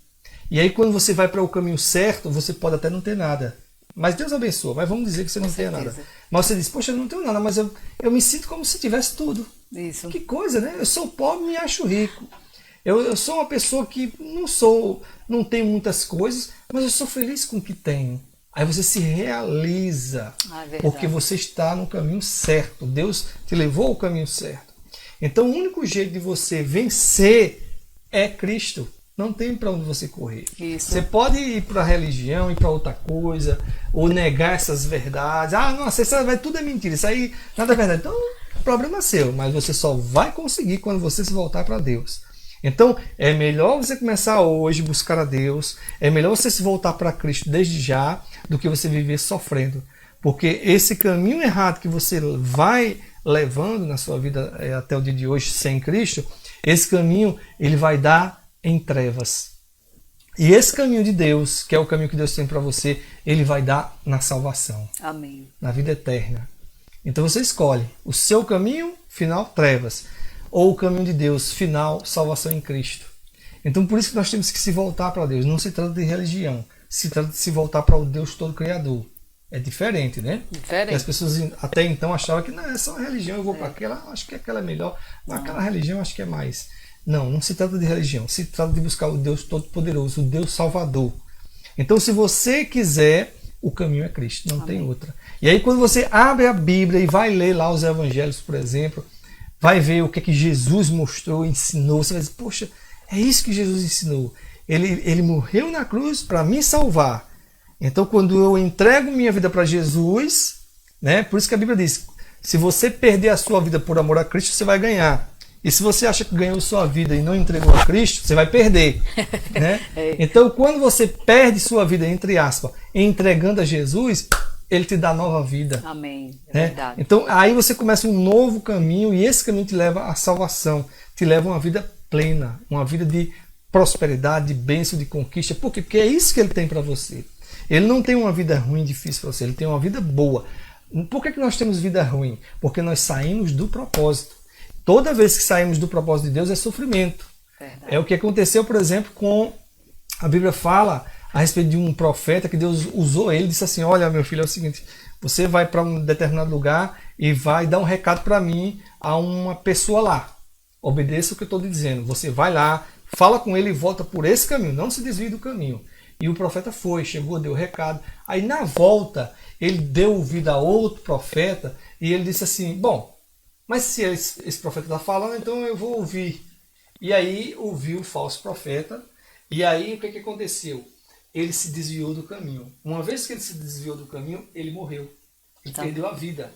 [SPEAKER 1] E aí quando você vai para o caminho certo, você pode até não ter nada. Mas Deus abençoa, mas vamos dizer que você não tenha nada. Mas você diz, poxa, eu não tenho nada, mas eu me sinto como se tivesse tudo.
[SPEAKER 2] Isso.
[SPEAKER 1] Que coisa, né? Eu sou pobre e me acho rico. Eu sou uma pessoa que não tenho muitas coisas, mas eu sou feliz com o que tenho. Aí você se realiza, porque você está no caminho certo. Deus te levou ao caminho certo. Então o único jeito de você vencer é Cristo. Não tem para onde você correr.
[SPEAKER 2] Isso.
[SPEAKER 1] Você pode ir para a religião, ir para outra coisa, ou negar essas verdades. Nossa, tudo é mentira, isso aí nada é verdade. Então o problema é seu, mas você só vai conseguir quando você se voltar para Deus. Então, é melhor você começar hoje a buscar a Deus, é melhor você se voltar para Cristo desde já, do que você viver sofrendo. Porque esse caminho errado que você vai levando na sua vida até o dia de hoje sem Cristo, esse caminho ele vai dar em trevas. E esse caminho de Deus, que é o caminho que Deus tem para você, ele vai dar na salvação.
[SPEAKER 2] Amém.
[SPEAKER 1] Na vida eterna. Então você escolhe o seu caminho, final, trevas. Ou o caminho de Deus, final, salvação em Cristo. Então por isso que nós temos que se voltar para Deus. Não se trata de religião. Se trata de se voltar para o Deus Todo-Criador. É diferente, né?
[SPEAKER 2] Diferente.
[SPEAKER 1] Porque as pessoas até então achavam que não, é só uma religião, eu vou para aquela, acho que aquela é melhor. Aquela religião acho que é mais. Não, não se trata de religião. Se trata de buscar o Deus Todo-Poderoso, o Deus Salvador. Então se você quiser, o caminho é Cristo, não tem outra. E aí quando você abre a Bíblia e vai ler lá os evangelhos, por exemplo, vai ver o que é que Jesus mostrou, ensinou, você vai dizer, poxa, é isso que Jesus ensinou. Ele morreu na cruz para me salvar. Então, quando eu entrego minha vida para Jesus, né, por isso que a Bíblia diz, se você perder a sua vida por amor a Cristo, você vai ganhar. E se você acha que ganhou sua vida e não entregou a Cristo, você vai perder. Né? Então, quando você perde sua vida, entre aspas, entregando a Jesus, Ele te dá nova vida.
[SPEAKER 2] Amém.
[SPEAKER 1] Né?
[SPEAKER 2] Verdade.
[SPEAKER 1] Então, aí você começa um novo caminho e esse caminho te leva à salvação, te leva a uma vida plena, uma vida de prosperidade, de bênção, de conquista. Por quê? Porque é isso que Ele tem para você. Ele não tem uma vida ruim, difícil para você, ele tem uma vida boa. Por que nós temos vida ruim? Porque nós saímos do propósito. Toda vez que saímos do propósito de Deus é sofrimento.
[SPEAKER 2] Verdade.
[SPEAKER 1] É o que aconteceu, por exemplo, com... A Bíblia fala a respeito de um profeta que Deus usou ele e disse assim, olha meu filho, é o seguinte, você vai para um determinado lugar e vai dar um recado para mim a uma pessoa lá. Obedeça o que eu estou dizendo. Você vai lá, fala com ele e volta por esse caminho, não se desvie do caminho. E o profeta foi, chegou, deu o recado. Aí na volta, ele deu ouvido a outro profeta e ele disse assim, bom, mas se esse profeta está falando, então eu vou ouvir. E aí ouviu o falso profeta. E aí o que aconteceu? Ele se desviou do caminho. Uma vez que ele se desviou do caminho, ele morreu. Ele perdeu a vida.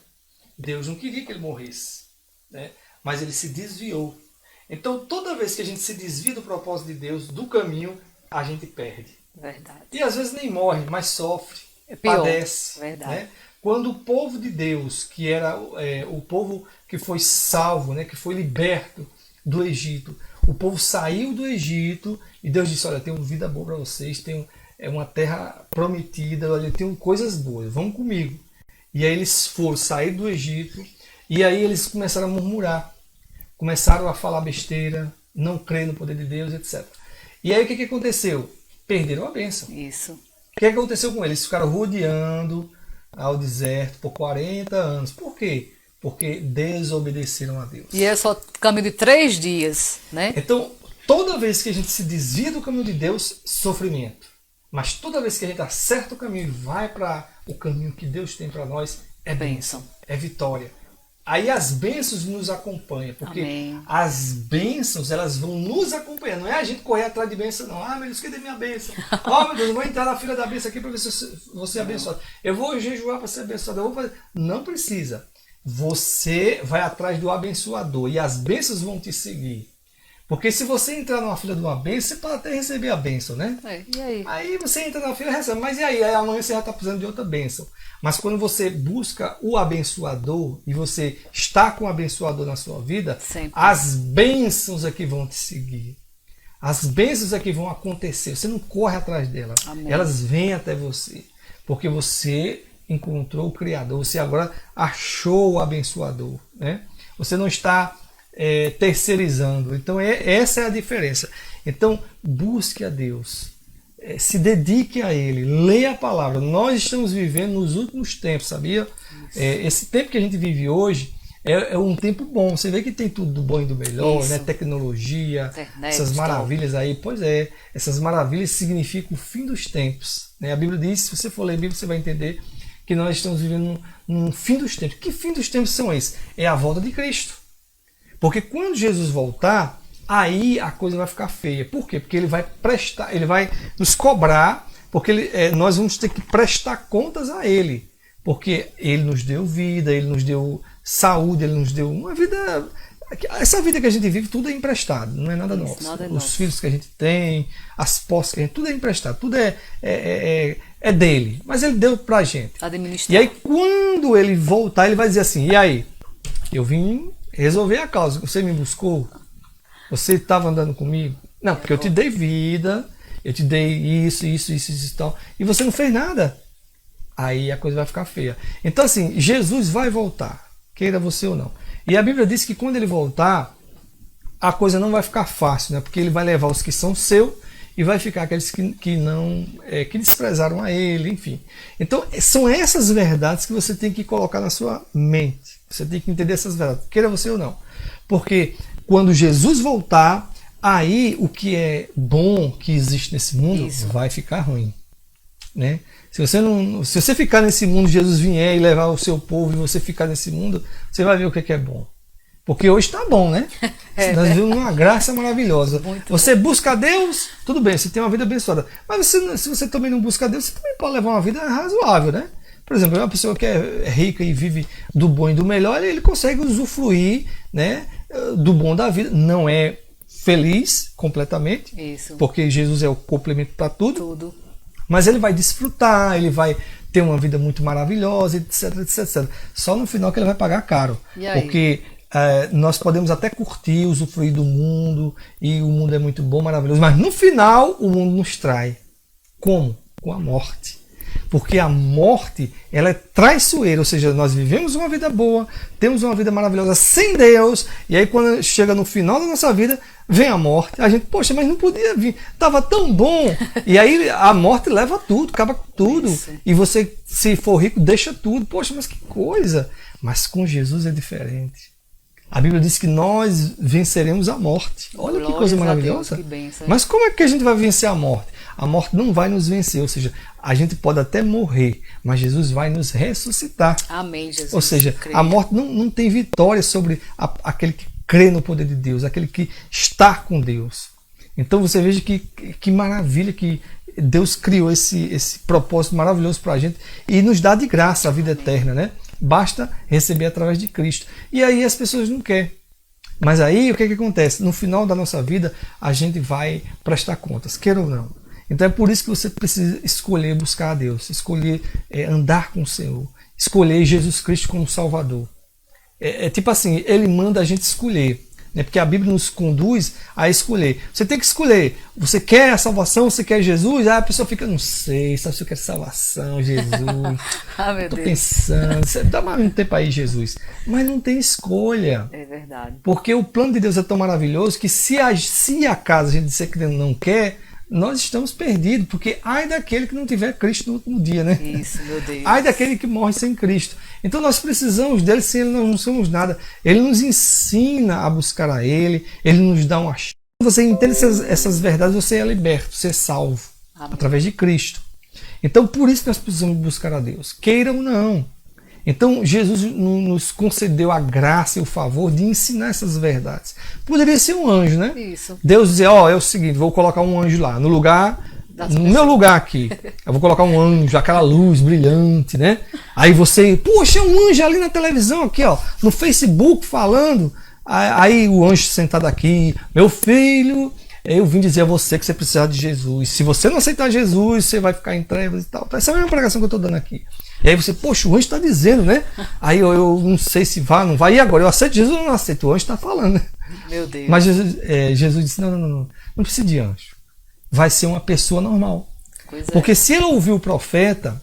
[SPEAKER 1] Deus não queria que ele morresse, né? Mas ele se desviou. Então toda vez que a gente se desvia do propósito de Deus, do caminho, a gente perde.
[SPEAKER 2] Verdade.
[SPEAKER 1] E às vezes nem morre, mas sofre,
[SPEAKER 2] pior.
[SPEAKER 1] padece.
[SPEAKER 2] Verdade.
[SPEAKER 1] Né? Quando o povo de Deus, que era o povo que foi salvo, né, que foi liberto do Egito, o povo saiu do Egito e Deus disse, olha, tem uma vida boa para vocês, tem uma terra prometida, olha, tem coisas boas, vão comigo. E aí eles foram sair do Egito e aí eles começaram a murmurar, começaram a falar besteira, não crer no poder de Deus, etc. E aí o que aconteceu? Perderam a bênção.
[SPEAKER 2] Isso.
[SPEAKER 1] O que aconteceu com eles? Eles ficaram rodeando ao deserto por 40 anos. Por quê? Porque desobedeceram a Deus.
[SPEAKER 2] E é só caminho de 3 dias, né?
[SPEAKER 1] Então, toda vez que a gente se desvia do caminho de Deus, sofrimento. Mas toda vez que a gente acerta o caminho e vai para o caminho que Deus tem para nós, é bênção, é vitória. Aí as bênçãos nos acompanham, porque
[SPEAKER 2] Amém.
[SPEAKER 1] as bênçãos elas vão nos acompanhar. Não é a gente correr atrás de bênção, não. Ah, meu Deus, cadê minha bênção? Oh, meu Deus, eu vou entrar na fila da bênção aqui para ver se você é abençoado. Eu vou jejuar para ser abençoado. Eu vou fazer... Não precisa. Você vai atrás do abençoador e as bênçãos vão te seguir. Porque se você entrar numa fila de uma bênção, você pode até receber a bênção, né?
[SPEAKER 2] E aí?
[SPEAKER 1] Aí você entra na fila e recebe. Mas e aí? Aí amanhã você já está precisando de outra bênção. Mas quando você busca o abençoador e você está com o abençoador na sua vida,
[SPEAKER 2] Sempre.
[SPEAKER 1] as bênçãos é que vão te seguir. As bênçãos é que vão acontecer. Você não corre atrás delas.
[SPEAKER 2] Amém.
[SPEAKER 1] Elas vêm até você. Porque você encontrou o Criador. Você agora achou o abençoador. Né? Você não está terceirizando. Então essa é a diferença. Então busque a Deus. Se dedique a Ele, leia a palavra. Nós estamos vivendo nos últimos tempos, sabia? Esse tempo que a gente vive hoje é um tempo bom. Você vê que tem tudo do bom e do melhor, né? Tecnologia,
[SPEAKER 2] internet,
[SPEAKER 1] essas maravilhas aí. Pois é, essas maravilhas significam o fim dos tempos. Né? A Bíblia diz, se você for ler a Bíblia, você vai entender que nós estamos vivendo num fim dos tempos. Que fim dos tempos são esses? É a volta de Cristo. Porque quando Jesus voltar, aí a coisa vai ficar feia. Por quê? Porque ele vai prestar, ele vai nos cobrar, porque nós vamos ter que prestar contas a ele. Porque ele nos deu vida, ele nos deu saúde, ele nos deu uma vida. Essa vida que a gente vive, tudo é emprestado, não é nada nosso.
[SPEAKER 2] Nada
[SPEAKER 1] Os
[SPEAKER 2] nosso.
[SPEAKER 1] filhos que a gente tem, as posses que a gente, tudo é emprestado, tudo é dele. Mas ele deu pra gente.
[SPEAKER 2] Administrar.
[SPEAKER 1] E aí, quando ele voltar, ele vai dizer assim: e aí? Eu vim resolver a causa. Você me buscou? Você estava andando comigo? Não, porque eu te dei vida, eu te dei isso e tal, e você não fez nada. Aí a coisa vai ficar feia. Então assim, Jesus vai voltar, queira você ou não. E a Bíblia diz que quando ele voltar, a coisa não vai ficar fácil, né? Porque ele vai levar os que são seus e vai ficar aqueles que não, que desprezaram a ele, enfim. Então são essas verdades que você tem que colocar na sua mente. Você tem que entender essas verdades, queira você ou não. Porque quando Jesus voltar, aí o que é bom que existe nesse mundo vai ficar ruim, né? Se você ficar nesse mundo, Jesus vier e levar o seu povo e você ficar nesse mundo, você vai ver o que é bom. Porque hoje está bom, né? Nós vivemos uma graça maravilhosa.
[SPEAKER 2] Muito
[SPEAKER 1] você
[SPEAKER 2] bom.
[SPEAKER 1] busca Deus, tudo bem, você tem uma vida abençoada. Mas se você também não busca Deus, você também pode levar uma vida razoável, né? Por exemplo, uma pessoa que é rica e vive do bom e do melhor, ele consegue usufruir, né, do bom da vida. Não é feliz completamente,
[SPEAKER 2] Isso.
[SPEAKER 1] porque Jesus é o complemento para
[SPEAKER 2] Tudo.
[SPEAKER 1] mas ele vai desfrutar, ele vai ter uma vida muito maravilhosa, etc, etc, etc. Só no final que ele vai pagar caro.
[SPEAKER 2] E aí?
[SPEAKER 1] Porque nós podemos até curtir, usufruir do mundo, e o mundo é muito bom, maravilhoso, mas no final o mundo nos trai. Como? Com a morte. Porque a morte, ela é traiçoeira, ou seja, nós vivemos uma vida boa, temos uma vida maravilhosa sem Deus, e aí quando chega no final da nossa vida, vem a morte. A gente, poxa, mas não podia vir, estava tão bom. E aí a morte leva tudo, acaba com tudo.
[SPEAKER 2] Isso.
[SPEAKER 1] E você, se for rico, deixa tudo. Poxa, mas que coisa. Mas com Jesus é diferente. A Bíblia diz que nós venceremos a morte. Olha que coisa maravilhosa.
[SPEAKER 2] Deus, que bênção.
[SPEAKER 1] Mas como é que a gente vai vencer a morte? A morte não vai nos vencer, ou seja, a gente pode até morrer, mas Jesus vai nos ressuscitar.
[SPEAKER 2] Amém, Jesus.
[SPEAKER 1] Ou seja,
[SPEAKER 2] Creio.
[SPEAKER 1] a morte não tem vitória sobre aquele que crê no poder de Deus, aquele que está com Deus. Então você veja que maravilha que Deus criou esse propósito maravilhoso para a gente e nos dá de graça a vida eterna, né? Basta receber através de Cristo. E aí as pessoas não querem. Mas aí o que acontece? No final da nossa vida, a gente vai prestar contas, queira ou não. Então é por isso que você precisa escolher buscar a Deus, escolher andar com o Senhor, escolher Jesus Cristo como Salvador. Tipo assim, Ele manda a gente escolher, né? Porque a Bíblia nos conduz a escolher. Você tem que escolher. Você quer a salvação, você quer Jesus? Aí a pessoa fica, não sei, sabe se eu quero salvação, Jesus.
[SPEAKER 2] Meu
[SPEAKER 1] Tô
[SPEAKER 2] Deus.
[SPEAKER 1] pensando, dá mais um tempo aí, Jesus. Mas não tem escolha.
[SPEAKER 2] É verdade.
[SPEAKER 1] Porque o plano de Deus é tão maravilhoso que se acaso a gente disser que não quer, nós estamos perdidos, porque ai daquele que não tiver Cristo no último dia, né?
[SPEAKER 2] Isso, meu Deus.
[SPEAKER 1] Ai daquele que morre sem Cristo. Então nós precisamos dele, sem ele nós não somos nada. Ele nos ensina a buscar a ele, ele nos dá uma chance. Quando você entende essas verdades, você é liberto, você é salvo.
[SPEAKER 2] Amém.
[SPEAKER 1] Através de Cristo. Então por isso nós precisamos buscar a Deus, queira ou não. Então Jesus nos concedeu a graça e o favor de ensinar essas verdades. Poderia ser um anjo, né?
[SPEAKER 2] Isso.
[SPEAKER 1] Deus dizer, é o seguinte, vou colocar um anjo lá, no meu lugar aqui. Eu vou colocar um anjo, aquela luz brilhante, né? Aí você, poxa, é um anjo ali na televisão, aqui, ó, no Facebook falando. Aí o anjo sentado aqui, meu filho, eu vim dizer a você que você precisa de Jesus. Se você não aceitar Jesus, você vai ficar em trevas e tal. Essa é a mesma pregação que eu estou dando aqui. E aí você, poxa, o anjo está dizendo, né? Aí eu não sei se vai, não vai. E agora? Eu aceito Jesus ou não aceito? O anjo está falando, né?
[SPEAKER 2] Meu Deus.
[SPEAKER 1] Mas Jesus disse, não precisa de anjo. Vai ser uma pessoa normal.
[SPEAKER 2] Pois é.
[SPEAKER 1] Porque se ele ouviu o profeta,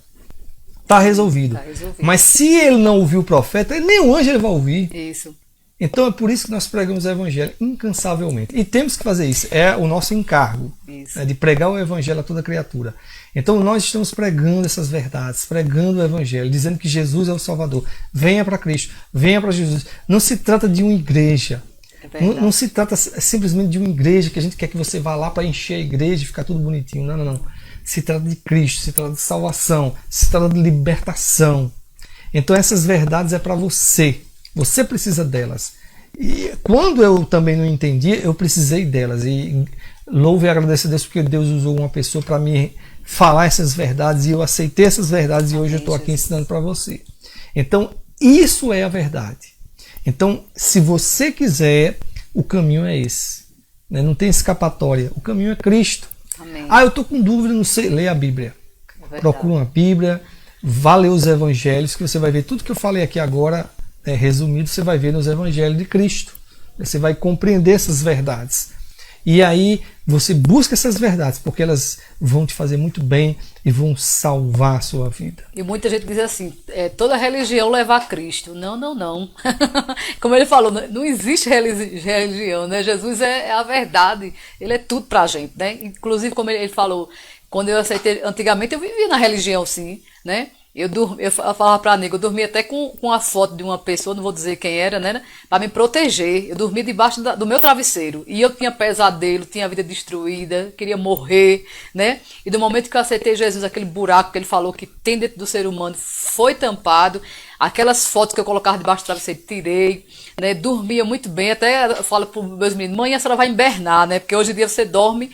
[SPEAKER 1] está resolvido.
[SPEAKER 2] Tá resolvido.
[SPEAKER 1] Mas se ele não ouviu o profeta, nem o anjo ele vai ouvir.
[SPEAKER 2] Isso.
[SPEAKER 1] Então é por isso que nós pregamos o evangelho incansavelmente. E temos que fazer isso. É o nosso encargo,
[SPEAKER 2] Isso.
[SPEAKER 1] né, de pregar o evangelho a toda criatura. Então nós estamos pregando essas verdades, pregando o evangelho, dizendo que Jesus é o Salvador. Venha para Cristo, venha para Jesus. Não se trata de uma igreja.
[SPEAKER 2] É verdade.
[SPEAKER 1] Não se trata simplesmente de uma igreja que a gente quer que você vá lá para encher a igreja e ficar tudo bonitinho. Não. Se trata de Cristo, se trata de salvação, se trata de libertação. Então essas verdades é para você. Você precisa delas. E quando eu também não entendi, eu precisei delas. E louvo e agradeço a Deus porque Deus usou uma pessoa para me falar essas verdades e eu aceitei essas verdades e hoje eu estou aqui ensinando para você. Então, isso é a verdade. Então, se você quiser, o caminho é esse. Né? Não tem escapatória. O caminho é Cristo.
[SPEAKER 2] Amém.
[SPEAKER 1] Eu estou com dúvida, não sei. Leia a Bíblia.
[SPEAKER 2] É verdade.
[SPEAKER 1] Procura uma Bíblia, vá ler os evangelhos, que você vai ver tudo que eu falei aqui agora, resumido, você vai ver nos evangelhos de Cristo. Você vai compreender essas verdades. E aí você busca essas verdades, porque elas vão te fazer muito bem e vão salvar a sua vida.
[SPEAKER 2] E muita gente diz assim, toda religião leva a Cristo. Não, não, não. Como ele falou, não existe religião, né? Jesus é a verdade, ele é tudo pra gente, né? Inclusive, como ele falou, quando eu aceitei, antigamente eu vivia na religião, sim, né? Eu falava pra nego, eu dormia até com a foto de uma pessoa, não vou dizer quem era, né? Pra me proteger. Eu dormia debaixo do meu travesseiro. E eu tinha pesadelo, tinha a vida destruída, queria morrer, né? E do momento que eu aceitei Jesus, aquele buraco que ele falou que tem dentro do ser humano foi tampado. Aquelas fotos que eu colocava debaixo do travesseiro, tirei, né? Dormia muito bem. Até eu falo pros meus meninos, mãe, a senhora vai invernar, né? Porque hoje em dia você dorme.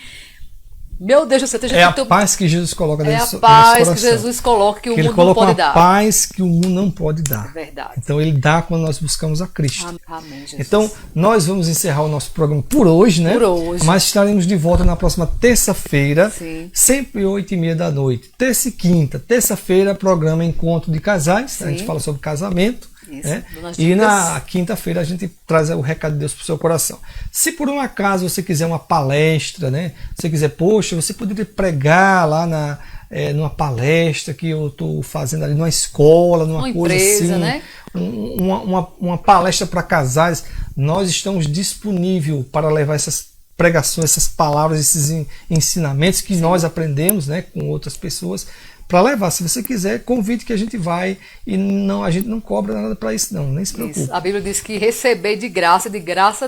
[SPEAKER 2] Meu Deus do céu,
[SPEAKER 1] é a paz que Jesus coloca dentro do seu
[SPEAKER 2] coração. É a paz que Jesus coloca que o mundo não pode dar.
[SPEAKER 1] É a paz que o mundo não pode dar.
[SPEAKER 2] Verdade.
[SPEAKER 1] Então ele dá quando nós buscamos a Cristo.
[SPEAKER 2] Amém, Jesus.
[SPEAKER 1] Então nós vamos encerrar o nosso programa por hoje, né?
[SPEAKER 2] Por hoje.
[SPEAKER 1] Mas estaremos de volta na próxima terça-feira,
[SPEAKER 2] Sim.
[SPEAKER 1] sempre 8h30 da noite. Terça e quinta. Terça-feira, programa Encontro de Casais. Sim. A gente fala sobre casamento.
[SPEAKER 2] Isso,
[SPEAKER 1] né? E na quinta-feira a gente traz o recado de Deus para o seu coração. Se por um acaso você quiser uma palestra, né? Você quiser, poxa, você poderia pregar lá numa palestra que eu estou fazendo ali numa escola, numa coisa
[SPEAKER 2] empresa,
[SPEAKER 1] assim,
[SPEAKER 2] né?
[SPEAKER 1] uma palestra para casais, nós estamos disponíveis para levar essas pregações, essas palavras, esses ensinamentos que nós aprendemos, né, com outras pessoas, para levar. Se você quiser, convide que a gente vai e a gente não cobra nada para isso não, nem se preocupe.
[SPEAKER 2] Isso. A Bíblia diz que receber de graça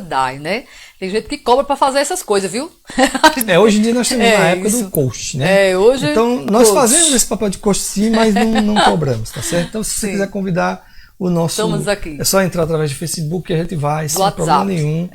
[SPEAKER 2] dai, né? Tem gente que cobra para fazer essas coisas, viu?
[SPEAKER 1] Hoje em dia nós estamos na época do coach, né?
[SPEAKER 2] Hoje
[SPEAKER 1] então nós fazemos esse papel de coach sim, mas não cobramos, tá certo? Então se você quiser convidar o nosso...
[SPEAKER 2] Estamos aqui.
[SPEAKER 1] É só entrar através do Facebook que a gente vai, sem
[SPEAKER 2] WhatsApp.
[SPEAKER 1] problema nenhum.